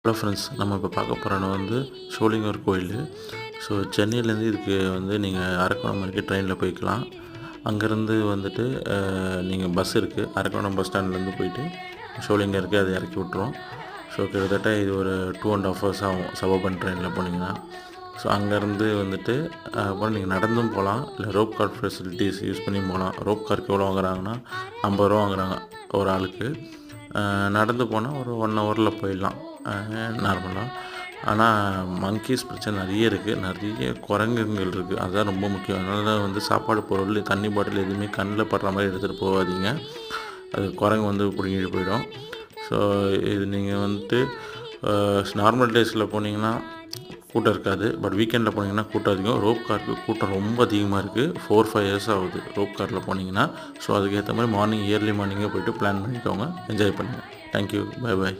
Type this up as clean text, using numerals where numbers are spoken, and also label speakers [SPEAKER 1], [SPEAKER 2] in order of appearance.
[SPEAKER 1] Hello friends, நம்ம இப்போ பார்க்க போகிற இடம் வந்து சோளிங்கர் கோயில். ஸோ சென்னையிலேருந்து இதுக்கு வந்து நீங்கள் அரக்கோணம் வரைக்கும் ட்ரெயினில் போய்க்கலாம். அங்கேருந்து வந்துட்டு நீங்கள் பஸ் இருக்குது, அரக்கோணம் பஸ் ஸ்டாண்ட்லேருந்து போயிட்டு சோளிங்கருக்கு அதை இறக்கி விட்ருவோம். ஸோ கிட்டத்தட்ட இது ஒரு 2.5 hours ஆகும் சபர்பன் ட்ரெயினில் போனீங்கன்னா. ஸோ அங்கேருந்து வந்துட்டு அப்புறம் நீங்கள் நடந்தும் போகலாம், இல்லை ரோப் கார் ஃபெசிலிட்டிஸ் யூஸ் பண்ணி போகலாம். ரோப் காருக்கு எவ்வளோ வாங்குறாங்கன்னா 50 ரூபா வாங்குறாங்க ஒரு ஆளுக்கு. நடந்து போனால் ஒரு 1 ஹவரில் போயிடலாம் நார்மலாக. ஆனால் மங்கீஸ் பிரச்சனை நிறைய இருக்குது, நிறைய குரங்குகள் இருக்குது, அதுதான் ரொம்ப முக்கியம். அதனால் வந்து சாப்பாடு பொருள், தண்ணி பாட்டில் எதுவுமே கண்ணில் படுற மாதிரி எடுத்துகிட்டு போகாதீங்க, அது குரங்கு வந்து பிடிங்கிட்டு போயிடும். ஸோ இது நீங்கள் வந்துட்டு நார்மல் டேஸில் போனீங்கன்னா கூட்டம் இருக்காது, பட் வீக்கெண்டில் போனீங்கன்னா கூட்டம் அதிகம். ரோப் காருக்கு கூட்டம் ரொம்ப அதிகமாக இருக்குது. 4-5 years ஆகுது ரோப் காரில் போனீங்கன்னா. ஸோ அதுக்கேற்ற மாதிரி ஏர்லி மார்னிங்கே போய்ட்டு பிளான் பண்ணிக்கோங்க, என்ஜாய் பண்ணுங்கள். Thank you, bye bye.